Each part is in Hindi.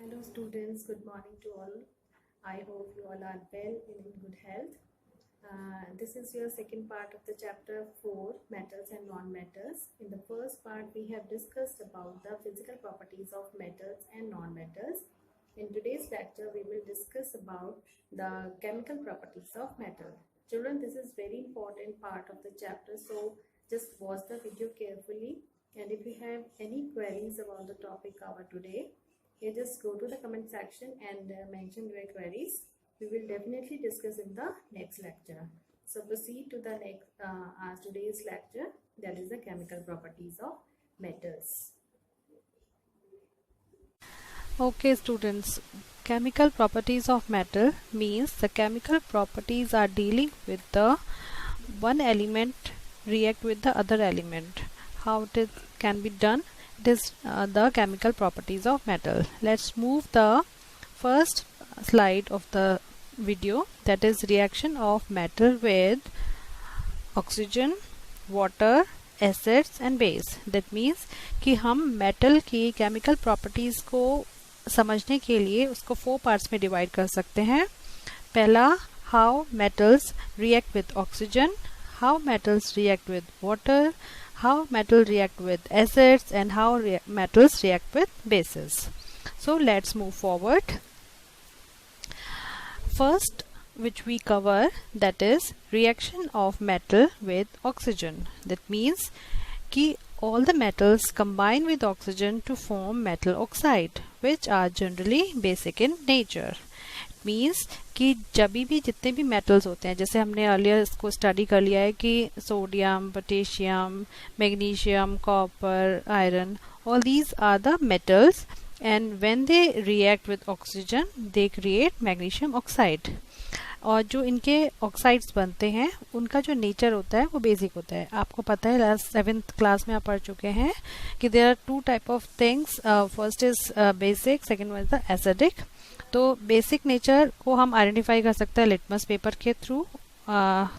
Hello students, good morning to all. I hope you all are well and in good health. This is your second part of the chapter 4, metals and non-metals. In the first part, we have discussed about the physical properties of metals and non-metals. In today's lecture, we will discuss about the chemical properties of metal. Children, this is very important part of the chapter, so just watch the video carefully. And if you have any queries about the topic covered today, you just go to the comment section and mention your queries. We will definitely discuss in the next lecture. So proceed to the next today's lecture, that is the chemical properties of metals. Okay students, chemical properties of metal means the chemical properties are dealing with the one element react with the other element. How it can be done? It is the chemical properties of metal. Let's move the first slide of the video, that is reaction of metal with oxygen, water, acids and base. That means कि हम मेटल की केमिकल प्रॉपर्टीज को समझने के लिए उसको 4 पार्ट्स में डिवाइड कर सकते हैं. पहला, how metals react with oxygen, how metals react with water, how metal react with acids and how metals react with basis. So let's move forward. First which we cover, that is reaction of metal with oxygen. That means कि all the metals combine with oxygen to form metal oxide, which are generally basic in nature. It means कि जब भी जितने भी metals होते हैं, जैसे हमने earlier इसको study कर लिया है कि sodium, potassium, magnesium, copper, iron, all these are the metals, and when they react with oxygen they create magnesium oxide. और जो इनके ऑक्साइड्स बनते हैं उनका जो नेचर होता है वो बेसिक होता है. आपको पता है लास्ट 7th क्लास में आप पढ़ चुके हैं कि there are 2 type of things. First is basic, second one is the acidic. तो बेसिक नेचर को हम आइडेंटिफाई कर सकते हैं लिटमस पेपर के थ्रू.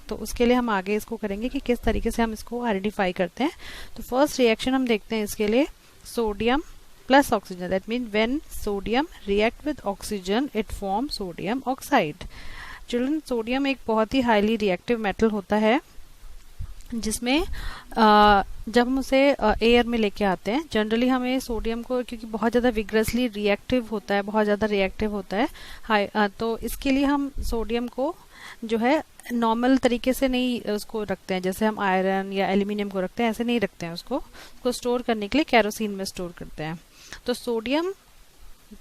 तो उसके लिए हम आगे इसको करेंगे कि किस तरीके से हम इसको आइडेंटिफाई करते हैं. तो फर्स्ट रिएक्शन हम देखते हैं इसके लिए, sodium plus oxygen. That mean when sodium react with oxygen it form sodium oxide. Children, sodium एक बहुत ही हाईली रिएक्टिव मेटल होता है जिसमें जब हम उसे एयर में लेके आते हैं, जनरली हमें सोडियम को, क्योंकि बहुत ज़्यादा विग्रसली रिएक्टिव होता है, बहुत ज़्यादा रिएक्टिव होता है, तो इसके लिए हम सोडियम को जो है नॉर्मल तरीके से नहीं उसको रखते हैं, जैसे हम आयरन या एल्यूमिनियम को रखते हैं ऐसे नहीं रखते हैं. उसको स्टोर करने के लिए केरोसिन में स्टोर करते हैं. तो सोडियम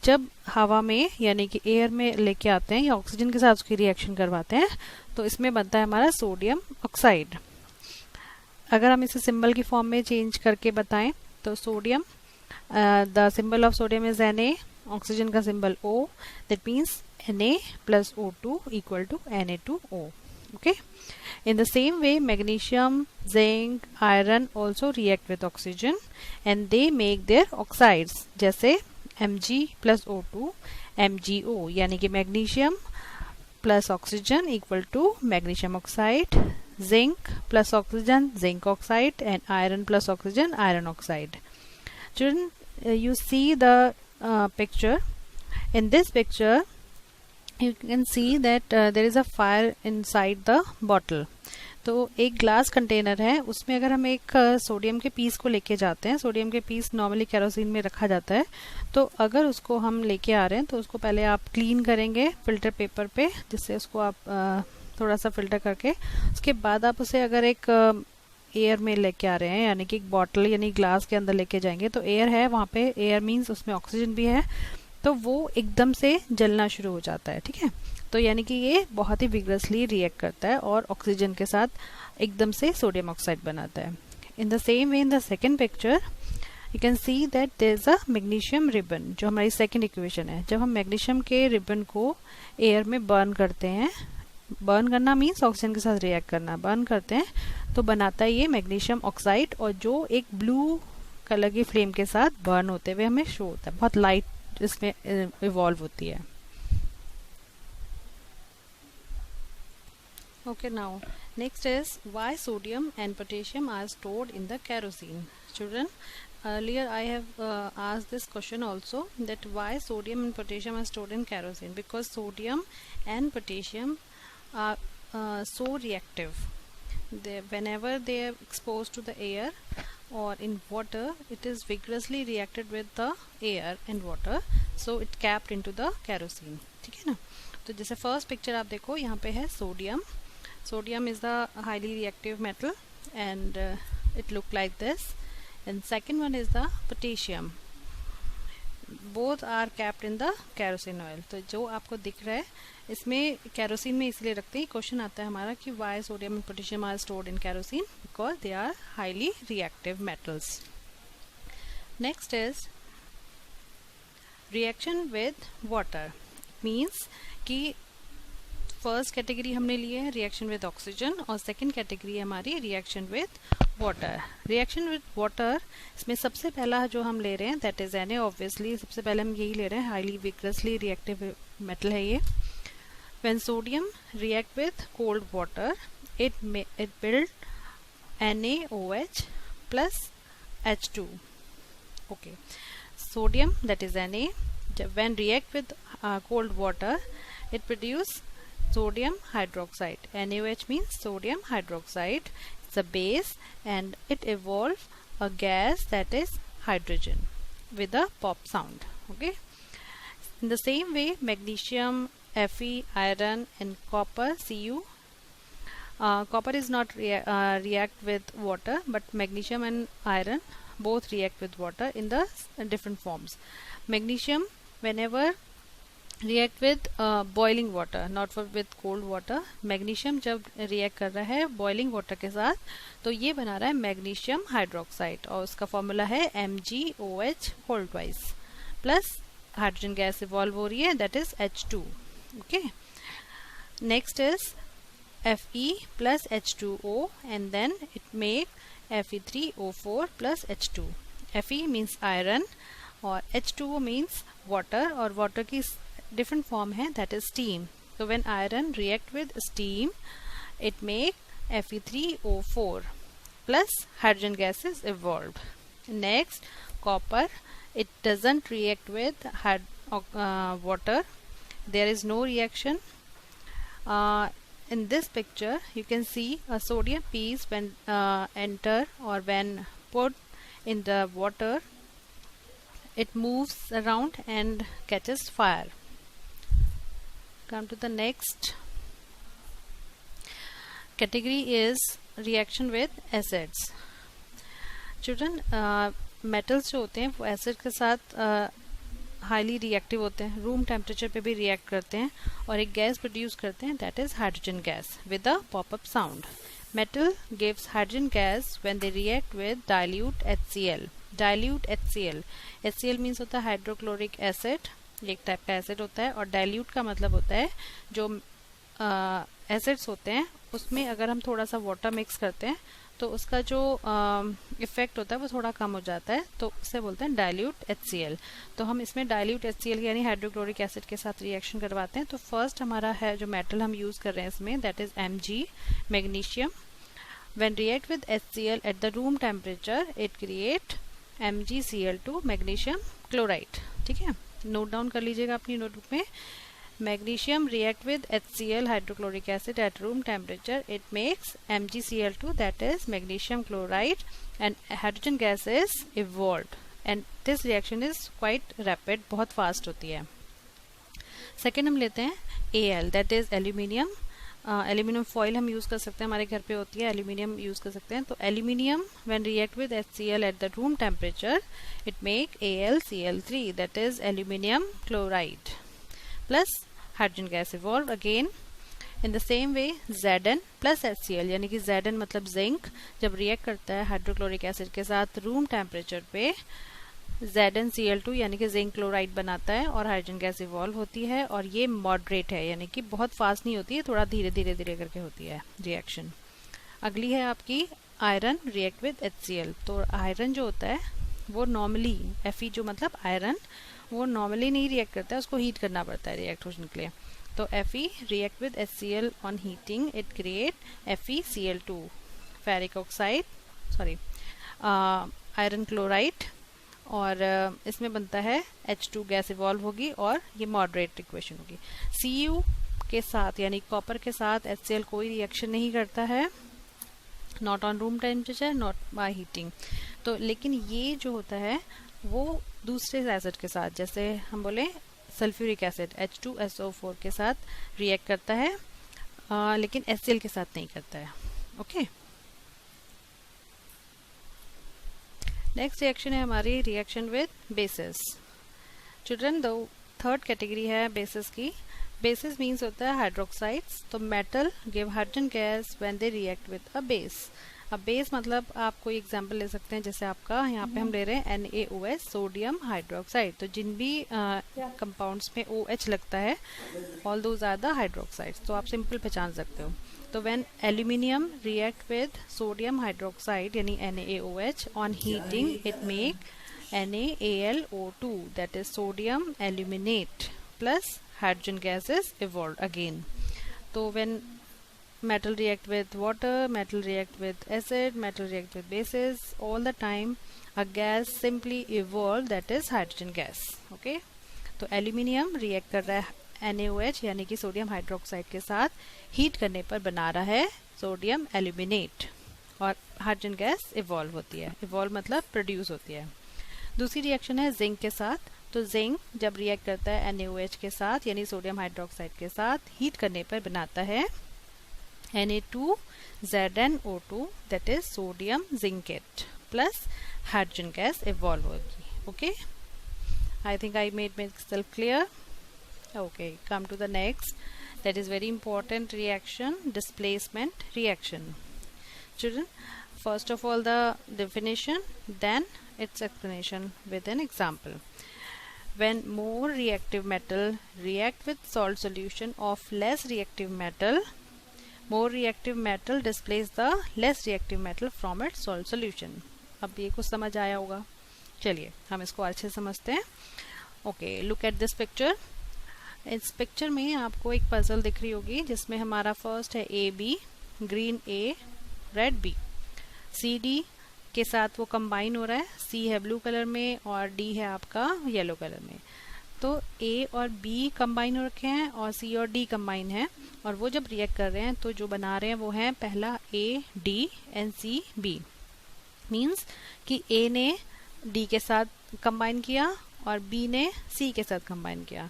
जब हवा में यानी कि एयर में लेके आते हैं या ऑक्सीजन के साथ उसकी रिएक्शन करवाते हैं तो इसमें बनता है हमारा सोडियम ऑक्साइड. अगर हम इसे सिंबल की फॉर्म में चेंज करके बताएं तो sodium, the symbol of sodium is Na, oxygen का symbol O. That means Na plus O2 equal to Na2O. Okay. In the same way, magnesium, zinc, iron also react with oxygen and they make their oxides, जैसे Mg प्लस O2 MgO, यानी कि magnesium plus oxygen equal to magnesium oxide, zinc plus oxygen zinc oxide and iron plus oxygen iron oxide. Children, you see the picture. In this picture you can see that there is a fire inside the bottle. तो एक ग्लास कंटेनर है, उसमें अगर हम एक सोडियम के पीस को लेके जाते हैं, सोडियम के पीस नॉर्मली केरोसिन में रखा जाता है, तो अगर उसको हम लेके आ रहे हैं तो उसको पहले आप क्लीन करेंगे फिल्टर पेपर पे, जिससे उसको आप थोड़ा सा फिल्टर करके उसके बाद आप उसे अगर एक एयर में लेके आ रहे हैं यानी कि एक बॉटल यानी ग्लास के अंदर लेके जाएंगे तो एयर है वहाँ पे, एयर मीन्स उसमें ऑक्सीजन भी है, तो वो एकदम से जलना शुरू हो जाता है. ठीक है, तो यानी कि ये बहुत ही विग्रसली रिएक्ट करता है और ऑक्सीजन के साथ एकदम से सोडियम ऑक्साइड बनाता है. In the same way in the second picture you can see that there is a magnesium ribbon, जो हमारी सेकेंड इक्वेशन है. जब हम मैग्नीशियम के रिबन को एयर में बर्न करते हैं, बर्न करना मीन्स ऑक्सीजन के साथ रिएक्ट करना, बर्न करते हैं तो बनाता है ये मैग्नीशियम ऑक्साइड, और जो एक ब्लू कलर की फ्लेम के साथ बर्न होते हुए हमें शो होता है. बहुत लाइट इसमें इवॉल्व होती है. Okay, now next is why sodium and potassium are stored in the kerosene. Children, earlier I have asked this question also, that why sodium and potassium are stored in kerosene, because sodium and potassium are so reactive. Whenever they are exposed to the air or in water, it is vigorously reacted with the air and water, so it capped into the kerosene. ठीक है ना. तो जैसे फर्स्ट पिक्चर आप देखो, यहाँ पे है sodium. Sodium is the highly reactive metal and it look like this. And second one is the potassium. Both are capped in the kerosene oil. तो जो आपको दिख रहा है इसमें केरोसिन में इसलिए रखते हैं. क्वेश्चन आता है हमारा कि why sodium and potassium are stored in kerosene, because they are highly reactive metals. Next is reaction with water. Means कि फर्स्ट कैटेगरी हमने लिए है रिएक्शन विद ऑक्सीजन और सेकंड कैटेगरी है हमारी reaction with water. Reaction with water, इसमें सबसे पहला जो हम ले रहे हैं दैट इज Na. ऑब्वियसली सबसे पहले हम यही ले रहे हैं, हाईली विग्रसली रिएक्टिव मेटल है ये. When sodium react with cold water, it build NaOH plus H2. Okay, sodium, that is Na, when react with cold water, it produce sodium hydroxide. NaOH means sodium hydroxide. It's a base and it evolves a gas that is hydrogen with a pop sound. Okay. In the same way, magnesium, Fe, iron and copper, Cu. Copper is not react with water, but magnesium and iron both react with water in the different forms. Magnesium, whenever react with boiling water, not with cold water. Magnesium जब react कर रहा है boiling water के साथ, तो ये बना रहा है magnesium hydroxide और उसका formula है MgOH whole twice plus hydrogen gas evolve हो रही है, that is H2. Okay. Next is Fe plus H2O and then it make Fe3O4 plus H2. Fe means iron और H2O means water और water की different form है, that is steam. So when iron react with steam, it make Fe3O4 plus hydrogen gas is evolved. Next, copper, it doesn't react with water. There is no reaction. In this picture, you can see a sodium piece when enter or when put in the water, it moves around and catches fire. Come to the next category is reaction with acids. Children, metals जो होते हैं वो acid के साथ हाईली रिएक्टिव होते हैं, रूम टेम्परेचर पे भी रिएक्ट करते हैं और एक गैस प्रोड्यूस करते हैं, that is hydrogen gas with a popup sound. Metal gives hydrogen gas when they react with dilute HCl. Dilute HCl means होता है हाइड्रोक्लोरिक एसिड, एक टाइप का एसिड होता है, और डाइल्यूट का मतलब होता है जो एसिड्स होते हैं उसमें अगर हम थोड़ा सा वाटर मिक्स करते हैं तो उसका जो इफेक्ट होता है वो थोड़ा कम हो जाता है, तो उसे बोलते हैं डाइल्यूट HCl. तो हम इसमें डाइल्यूट HCl यानी हाइड्रोक्लोरिक एसिड के साथ रिएक्शन करवाते हैं. तो फर्स्ट हमारा है जो मेटल हम यूज कर रहे हैं इसमें, that is Mg, magnesium. When react with HCl at the room temperature, it create MgCl2, magnesium chloride. ठीक है, नोट डाउन कर लीजिएगा अपनी नोटबुक में. Magnesium react with HCl, hydrochloric acid, at room temperature. It makes MgCl2, that is magnesium chloride, and hydrogen gas is evolved. And this reaction is quite rapid, बहुत fast होती है. Second हम लेते हैं Al, that is aluminium. Aluminium foil हम यूज़ कर सकते हैं, हमारे घर पे होती है, aluminium यूज़ कर सकते हैं. तो aluminium when react with HCl at the room temperature, it make AlCl3, that is aluminium chloride. Plus hydrogen gas evolved again. In the same way, Zn plus HCl, यानी कि Zn मतलब जिंक, जब रिएक्ट करता है हाइड्रोक्लोरिक एसिड के साथ रूम टेम्परेचर पे, ZnCl2 यानी कि जिंक क्लोराइड बनाता है और हाइड्रोजन गैस इवॉल्व होती है. और ये मॉडरेट है, यानी कि बहुत फास्ट नहीं होती है, थोड़ा धीरे धीरे धीरे करके होती है रिएक्शन. अगली है आपकी आयरन रिएक्ट विद HCl. तो आयरन जो होता है वो नॉर्मली, Fe जो मतलब आयरन, वो नॉर्मली नहीं रिएक्ट करता है, उसको हीट करना पड़ता है रिएक्ट होने के लिए. तो Fe react with HCl on heating, it create FeCl2, ferric oxide, sorry iron chloride और इसमें बनता है H2 गैस इवॉल्व होगी और ये मॉडरेट इक्वेशन होगी। Cu के साथ यानी कॉपर के साथ HCl कोई रिएक्शन नहीं करता है, not on room temperature, not by heating. तो लेकिन ये जो होता है वो दूसरे एसिड के साथ, जैसे हम बोले सल्फ्यूरिक एसिड H2SO4 के साथ रिएक्ट करता है, लेकिन HCl के साथ नहीं करता है। ओके, नेक्स्ट रिएक्शन है हमारी रिएक्शन विद बेसिस। चिल्ड्रन दो थर्ड कैटेगरी है बेसिस की। बेसिस मीन्स होता है हाइड्रोक्साइड्स। तो metal give hydrogen gas when they react with a base. अब बेस मतलब आप कोई एग्जांपल ले सकते हैं, जैसे आपका यहाँ पे हम ले रहे हैं NaOH सोडियम हाइड्रोक्साइड। तो जिन भी कंपाउंड्स में OH लगता है all those are the hydroxides. तो आप सिंपल पहचान सकते हो। तो when aluminium react with sodium hydroxide यानी NaOH on heating it make NaAlO2 that is sodium aluminate plus hydrogen gas is evolved again. So when metal react with water, metal react with acid, metal react with bases, all the time a gas simply evolved that is hydrogen gas. Okay, तो aluminium react कर रहा है NaOH यानी कि सोडियम हाइड्रोक्साइड के साथ, हीट करने पर बना रहा है सोडियम एल्यूमिनेट और हाइड्रोजन गैस इवॉल्व होती है। इवॉल्व मतलब प्रोड्यूस होती है। दूसरी रिएक्शन है जिंक के साथ। तो जिंक जब रिएक्ट करता है NaOH के साथ यानी सोडियम हाइड्रोक्साइड के साथ, हीट करने पर बनाता है Na2ZnO2 that is sodium zincate plus hydrogen gas evolve होगी। Okay, I think I made myself clear. Okay, come to the next that is very important reaction, displacement reaction. Children, first of all the definition, then its explanation with an example. When more reactive metal react with salt solution of less reactive metal, more reactive metal displace the less reactive metal from its salt solution. अब ये कुछ समझ आया होगा। चलिए हम इसको अच्छे से समझते हैं। Okay, look at this picture. इस पिक्चर में आपको एक पजल दिख रही होगी जिसमें हमारा फर्स्ट है AB, green A, red B। CD के साथ वो कंबाइन हो रहा है, C है ब्लू कलर में और D है आपका येलो कलर में। तो A और B कंबाइन हो रखे हैं और C और D कंबाइन है, और वो जब रिएक्ट कर रहे हैं तो जो बना रहे हैं वो है पहला A, D and C, B। Means कि A ने D के साथ कंबाइन किया और B ने C के साथ कंबाइन किया।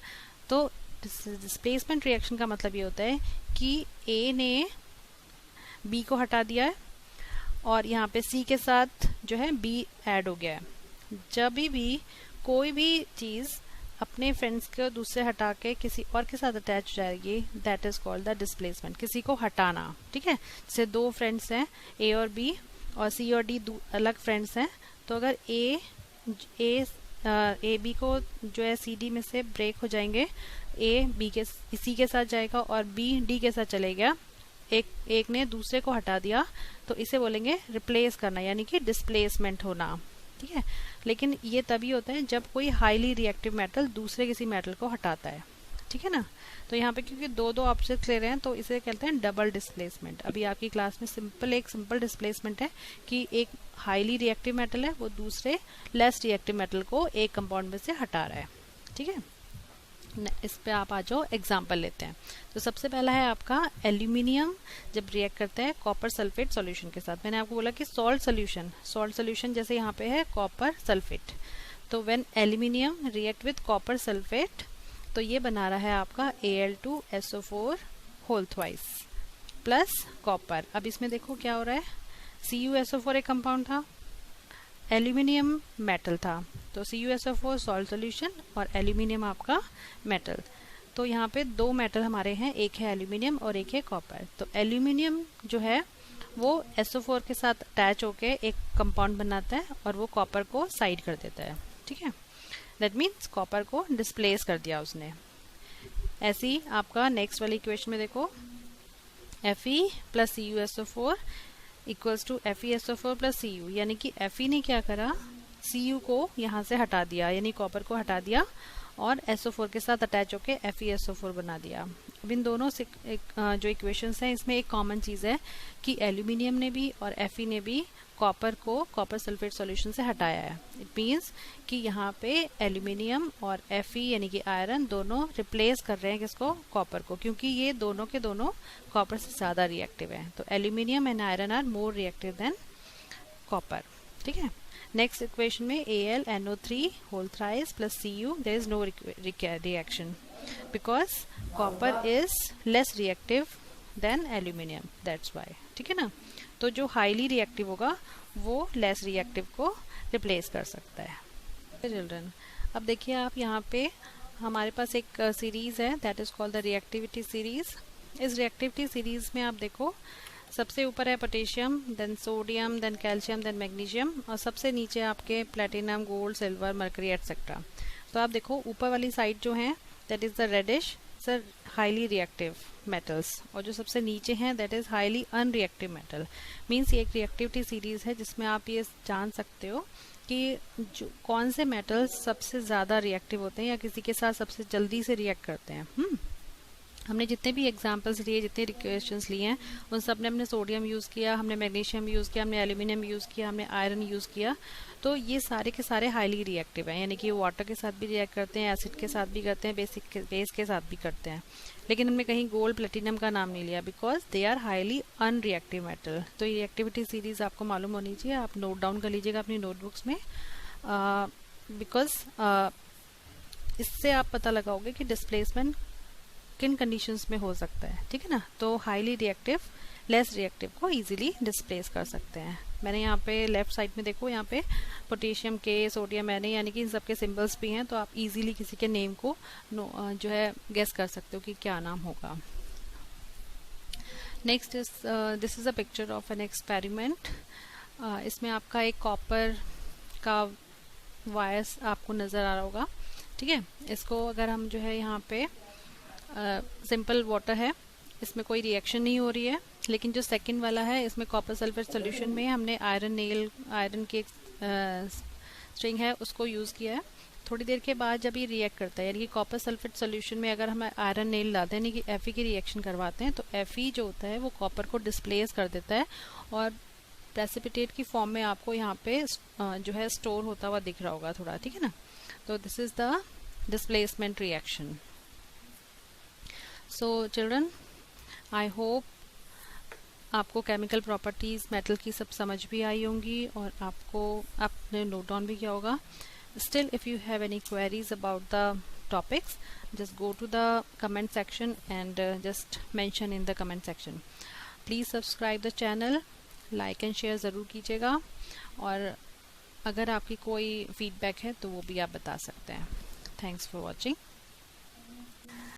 तो डिस्प्लेसमेंट रिएक्शन का मतलब ये होता है कि A ने B को हटा दिया है और यहाँ पे C के साथ जो है B ऐड हो गया है। जब भी कोई भी चीज़ अपने फ्रेंड्स को दूसरे हटा के किसी और के साथ अटैच हो जाएगी, that is called the displacement, किसी को हटाना। ठीक है, जैसे दो फ्रेंड्स हैं A और B और C और D अलग फ्रेंड्स हैं, तो अगर A B को जो है C D में से ब्रेक हो जाएंगे, C के साथ जाएगा और B D के साथ चले गया, एक ने दूसरे को हटा दिया, तो इसे बोलेंगे रिप्लेस करना यानी कि डिस्प्लेसमेंट होना। ठीक है, लेकिन ये तभी होता है जब कोई हाईली रिएक्टिव मेटल दूसरे किसी मेटल को हटाता है। ठीक है ना, तो यहाँ पे क्योंकि दो ऑब्जेक्ट्स ले रहे हैं तो इसे कहते हैं डबल डिस्प्लेसमेंट। अभी आपकी क्लास में एक सिंपल डिस्प्लेसमेंट है कि एक हाईली रिएक्टिव मेटल है वो दूसरे लेस रिएक्टिव मेटल को एक कंपाउंड में से हटा रहा है। ठीक है, इस पे आप आ जाओ, एग्जाम्पल लेते हैं। तो सबसे पहला है आपका एल्यूमिनियम जब रिएक्ट करता है कॉपर सल्फेट सॉल्यूशन के साथ। मैंने आपको बोला कि सॉल्ट सोल्यूशन जैसे यहाँ पे है कॉपर सल्फेट। तो when aluminium react with copper sulphate तो ये बना रहा है आपका Al2SO4 होल थ्वाइस प्लस कॉपर। अब इसमें देखो क्या हो रहा है, CuSO4 एक कंपाउंड था, एल्यूमिनियम मेटल था, तो CuSO4 सॉल्ट सोल्यूशन और एल्यूमिनियम आपका मेटल। तो यहाँ पे दो मेटल हमारे हैं, एक है एल्यूमिनियम और एक है कॉपर। तो एल्यूमिनियम जो है वो SO4 के साथ अटैच होके एक कंपाउंड बनाता है और वो कॉपर को साइड कर देता है। ठीक है, दैट मीन्स कॉपर को डिस्प्लेस कर दिया उसने। ऐसे ही आपका नेक्स्ट वाली इक्वेशन में देखो, Fe plus CuSO4 equals to FeSO4 plus Cu, यानी कि Fe ने क्या करा, Cu को यहाँ से हटा दिया यानी कॉपर को हटा दिया और SO4 के साथ अटैच होके FeSO4 बना दिया। अब इन दोनों से जो इक्वेशंस हैं इसमें एक कॉमन चीज़ है कि एल्यूमिनियम ने भी और Fe ने भी कॉपर को कॉपर सल्फेट सॉल्यूशन से हटाया है। इट मीन्स कि यहाँ पे एल्यूमिनियम और Fe यानी कि आयरन दोनों रिप्लेस कर रहे हैं किसको, कॉपर को, क्योंकि ये दोनों के दोनों कॉपर से ज़्यादा रिएक्टिव हैं। तो aluminium and iron are more reactive than copper. ठीक है, नेक्स्ट इक्वेशन में AlNO3 whole thrice plus Cu, there is no reaction because copper is less reactive than aluminium, that's why. ठीक है ना, तो जो हाईली रिएक्टिव होगा वो लेस रिएक्टिव को रिप्लेस कर सकता है। चिल्ड्रन, अब देखिए आप यहाँ पे हमारे पास एक सीरीज है that is called the reactivity series. इस रिएक्टिविटी सीरीज में आप देखो सबसे ऊपर है potassium, then sodium, then calcium, then magnesium, और सबसे नीचे आपके platinum, gold, silver, mercury etcetera. तो आप देखो ऊपर वाली साइड जो है that is the reddish sir highly reactive metals, और जो सबसे नीचे हैं that is highly unreactive metal. Means ये एक रिएक्टिविटी सीरीज है जिसमें आप ये जान सकते हो कि जो कौन से मेटल्स सबसे ज़्यादा रिएक्टिव होते हैं या किसी के साथ सबसे जल्दी से रिएक्ट करते हैं। हमने जितने भी एग्जांपल्स लिए, जितने इक्वेशंस लिए हैं, उन सब ने हमने सोडियम यूज़ किया, हमने मैग्नीशियम यूज़ किया, हमने एल्यूमिनियम यूज़ किया, हमने आयरन यूज़ किया। तो ये सारे के सारे हाईली रिएक्टिव हैं, यानी कि वाटर के साथ भी रिएक्ट करते हैं, एसिड के साथ भी करते हैं, बेस के साथ भी करते हैं। लेकिन हमने कहीं गोल्ड, प्लेटिनम का नाम नहीं लिया because they are highly unreactive metal. तो ये रिएक्टिविटी सीरीज आपको मालूम होनी चाहिए, आप नोट डाउन कर लीजिएगा अपनी नोटबुक्स में, बिकॉज इससे आप पता लगाओगे कि डिस्प्लेसमेंट किन कंडीशंस में हो सकता है। ठीक है ना, तो हाईली रिएक्टिव लेस रिएक्टिव को इजीली डिस्प्लेस कर सकते हैं। मैंने यहाँ पे लेफ्ट साइड में देखो, यहाँ पे पोटेशियम के, सोडियम मैंने, यानी कि इन सब के सिंबल्स भी हैं, तो आप इजीली किसी के नेम को जो है गेस कर सकते हो कि क्या नाम होगा। Next is this is a picture of an experiment. इसमें आपका एक कॉपर का वायर्स आपको नज़र आ रहा होगा। ठीक है, इसको अगर हम जो है यहाँ पे सिंपल वाटर है, इसमें कोई रिएक्शन नहीं हो रही है, लेकिन जो सेकंड वाला है इसमें कॉपर सल्फेट सोल्यूशन में हमने आयरन की स्ट्रिंग है उसको यूज़ किया है। थोड़ी देर के बाद जब ये रिएक्ट करता है, यानी कि कॉपर सल्फेट सोल्यूशन में अगर हम आयरन नेल डालते हैं, यानी कि Fe की रिएक्शन करवाते हैं, तो Fe जो होता है वो कॉपर को डिस्प्लेस कर देता है और प्रेसिपिटेट की फॉर्म में आपको यहाँ पे जो है स्टोर होता हुआ दिख रहा होगा थोड़ा। ठीक है ना, तो this is the displacement reaction. So children, I hope आपको केमिकल प्रॉपर्टीज़ मेटल की सब समझ भी आई होंगी और आपने नोट डाउन भी किया होगा। Still if you have any queries about the topics, just go to the comment section and just mention in the comment section. Please subscribe the channel, like and share ज़रूर कीजिएगा, और अगर आपकी कोई फीडबैक है तो वो भी आप बता सकते हैं। Thanks for watching.